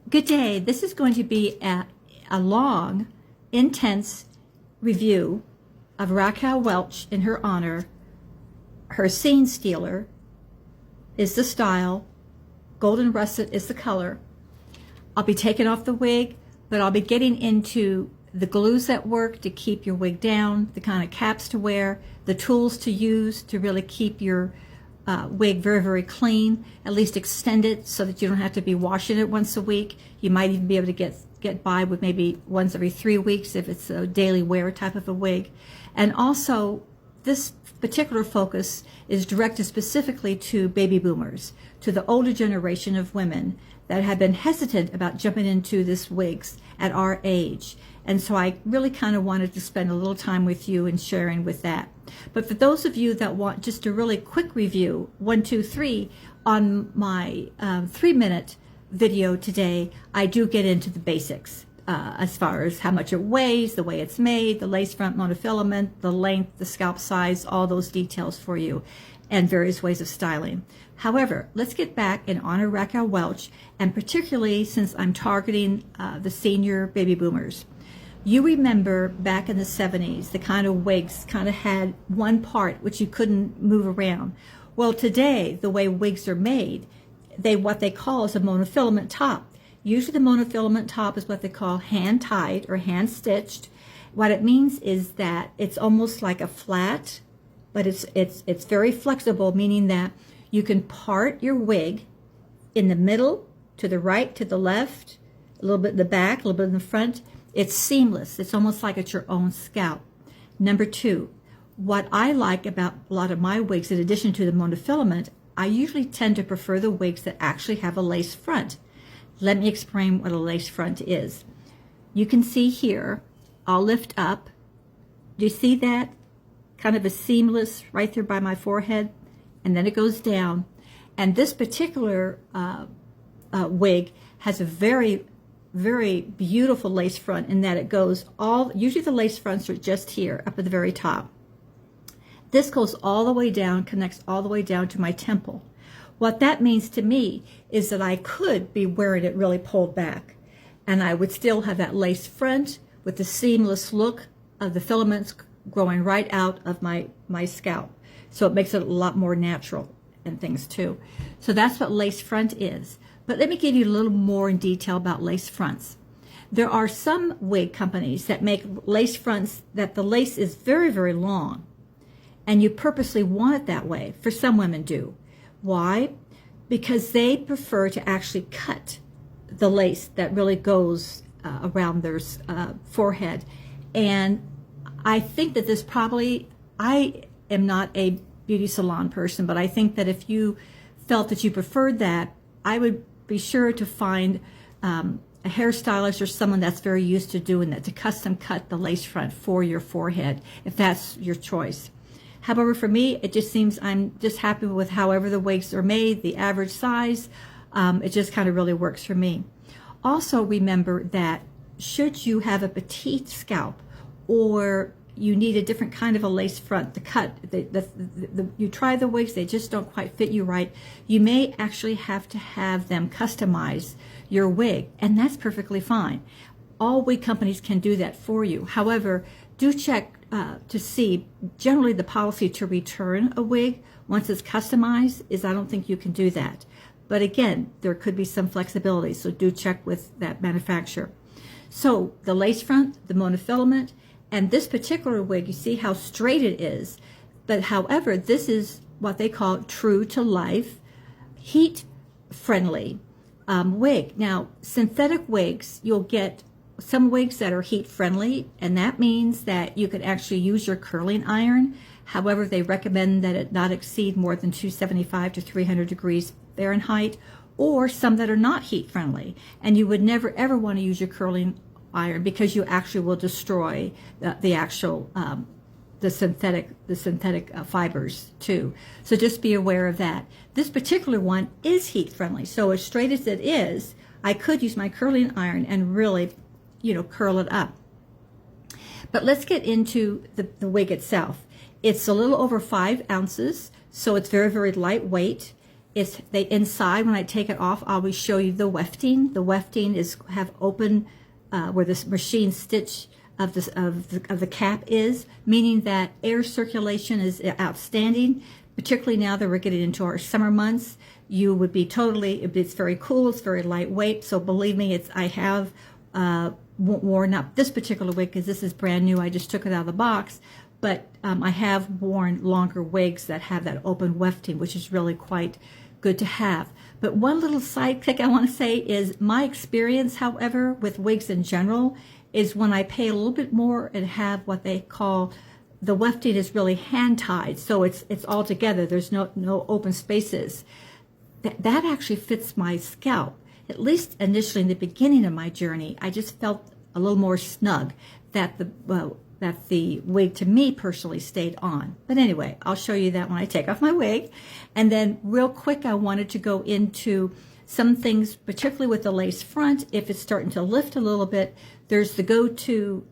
Good day. This is going to be a long, intense review of Raquel Welch in her honor. Her scene stealer is the style. Golden russet is the color. I'll be taking off the wig, but I'll be getting into the glues that work to keep your wig down, the kind of caps to wear, the tools to use to really keep your wig very, very clean, at least extend it so that you don't have to be washing it once a week. You might even be able to get by with maybe once every 3 weeks if it's a daily wear type of a wig. And also, this particular focus is directed specifically to baby boomers, to the older generation of women that have been hesitant about jumping into this wigs at our age. And so I really kind of wanted to spend a little time with you and sharing with that. But for those of you that want just a really quick review, 1, 2, 3, on my 3-minute video today, I do get into the basics as far as how much it weighs, the way it's made, the lace front monofilament, the length, the scalp size, all those details for you, and various ways of styling. However, let's get back and honor Raquel Welch, and particularly since I'm targeting the senior baby boomers. You remember back in the 70s, the kind of wigs kind of had one part which you couldn't move around. Well, today, the way wigs are made, what they call is a monofilament top. Usually the monofilament top is what they call hand-tied or hand-stitched. What it means is that it's almost like a flat, but it's very flexible, meaning that you can part your wig in the middle, to the right, to the left, a little bit in the back, a little bit in the front. It's seamless. It's almost like it's your own scalp. Number 2, what I like about a lot of my wigs, in addition to the monofilament, I usually tend to prefer the wigs that actually have a lace front. Let me explain what a lace front is. You can see here, I'll lift up. Do you see that? Kind of a seamless right there by my forehead, and then it goes down. And this particular wig has a very beautiful lace front in that it goes usually the lace fronts are just here up at the very top. This goes all the way down, connects all the way down to my temple. What that means to me is that I could be wearing it really pulled back, and I would still have that lace front with the seamless look of the filaments growing right out of my scalp. So it makes it a lot more natural and things too. So that's what lace front is. But let me give you a little more in detail about lace fronts. There are some wig companies that make lace fronts that the lace is very, very long, and you purposely want it that way. For some women do. Why? Because they prefer to actually cut the lace that really goes around their forehead. And I think that this probably, I am not a beauty salon person, but I think that if you felt that you preferred that, I would be sure to find a hairstylist or someone that's very used to doing that, to custom cut the lace front for your forehead, if that's your choice. However, for me, it just seems I'm just happy with however the wigs are made, the average size. It just kind of really works for me. Also, remember that should you have a petite scalp or you need a different kind of a lace front to cut, you try the wigs, they just don't quite fit you right, you may actually have to have them customize your wig, and that's perfectly fine. All wig companies can do that for you. However, do check to see, generally the policy to return a wig once it's customized is I don't think you can do that. But again, there could be some flexibility, so do check with that manufacturer. So the lace front, the monofilament, and this particular wig, you see how straight it is. But however, this is what they call true to life, heat friendly wig. Now, synthetic wigs, you'll get some wigs that are heat friendly, and that means that you could actually use your curling iron. However, they recommend that it not exceed more than 275 to 300 degrees Fahrenheit, or some that are not heat friendly. And you would never ever want to use your curling iron because you actually will destroy the actual the synthetic fibers too. So just be aware of that. This particular one is heat friendly, so as straight as it is, I could use my curling iron and really, curl it up. But let's get into the wig itself. It's a little over 5 ounces, so it's very, very lightweight. It's inside, when I take it off, I'll always show you the wefting. The wefting is have open where this machine stitch of the cap is, meaning that air circulation is outstanding. Particularly now that we're getting into our summer months, you would be totally. It's very cool. It's very lightweight. So believe me, I have worn up this particular wig because this is brand new. I just took it out of the box. But I have worn longer wigs that have that open wefting, which is really quite good to have. But one little sidekick I want to say is my experience, however, with wigs in general, is when I pay a little bit more and have what they call the wefting is really hand tied, so it's all together. There's no open spaces. That actually fits my scalp. At least initially in the beginning of my journey, I just felt a little more snug that the wig to me personally stayed on. But anyway, I'll show you that when I take off my wig. And then real quick, I wanted to go into some things, particularly with the lace front. If it's starting to lift a little bit, there's the go-to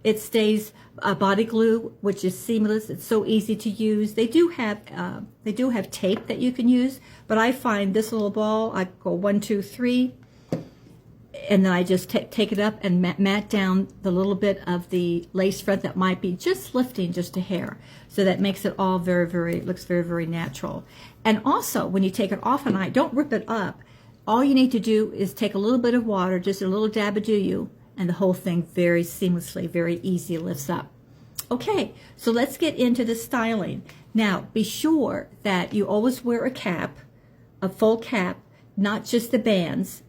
It Stays body glue, which is seamless. It's so easy to use. They do have tape that you can use, but I find this little ball, I go 1, 2, 3, and then I just take it up and mat down the little bit of the lace front that might be just lifting just a hair. So that makes it all looks very, very natural. And also, when you take it off and don't rip it up. All you need to do is take a little bit of water, just a little dab of do-you, and the whole thing very seamlessly, very easy lifts up. Okay, so let's get into the styling. Now, be sure that you always wear a cap, a full cap, not just the bands,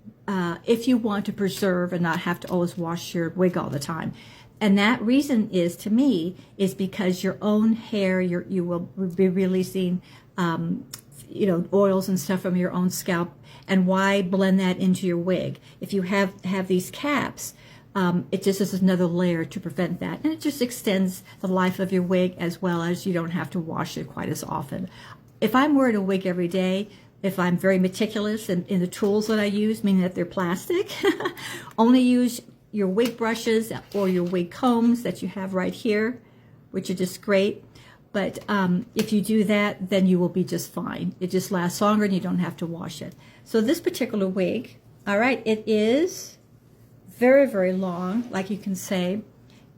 if you want to preserve and not have to always wash your wig all the time. And that reason is, to me, is because your own hair, you will be releasing, oils and stuff from your own scalp. And why blend that into your wig? If you have these caps, it just is another layer to prevent that. And it just extends the life of your wig, as well as you don't have to wash it quite as often. If I'm wearing a wig every day, if I'm very meticulous in the tools that I use, meaning that they're plastic, only use your wig brushes or your wig combs that you have right here, which are just great. But if you do that, then you will be just fine. It just lasts longer and you don't have to wash it. So this particular wig, all right, it is very, very long, like you can say.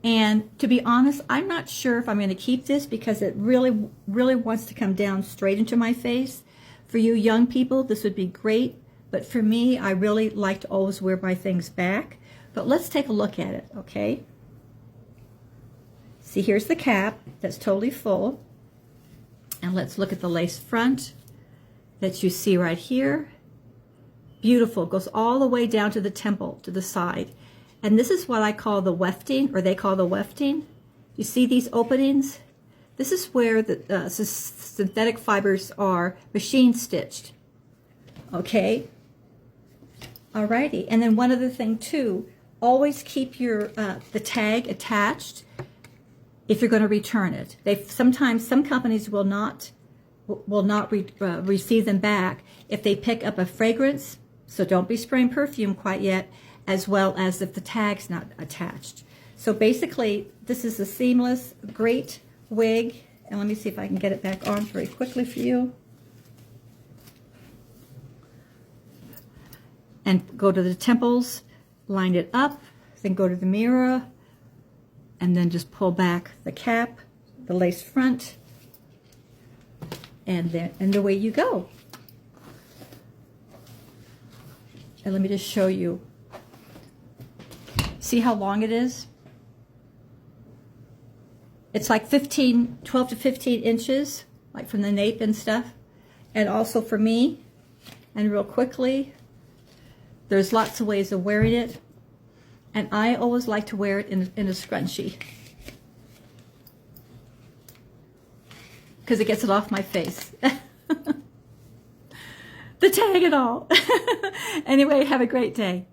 And to be honest, I'm not sure if I'm going to keep this because it really, really wants to come down straight into my face. For you young people, this would be great. But for me, I really like to always wear my things back. But let's take a look at it, okay? See, here's the cap that's totally full. And let's look at the lace front that you see right here. Beautiful. Goes all the way down to the temple, to the side. And this is what I call the wefting, or they call the wefting. You see these openings? This is where the synthetic fibers are machine stitched. Okay? Alrighty. And then one other thing too, always keep your the tag attached if you're going to return it. Sometimes some companies will not receive them back if they pick up a fragrance. So don't be spraying perfume quite yet, as well as if the tag's not attached. So basically, this is a seamless, great wig. And let me see if I can get it back on very quickly for you. And go to the temples, line it up, then go to the mirror, and then just pull back the cap, the lace front, and away you go. And let me just show you. See how long it is? It's like 12 to 15 inches, like from the nape and stuff. And also for me, and real quickly, there's lots of ways of wearing it. And I always like to wear it in a scrunchie, because it gets it off my face. The tag and all. Anyway, have a great day.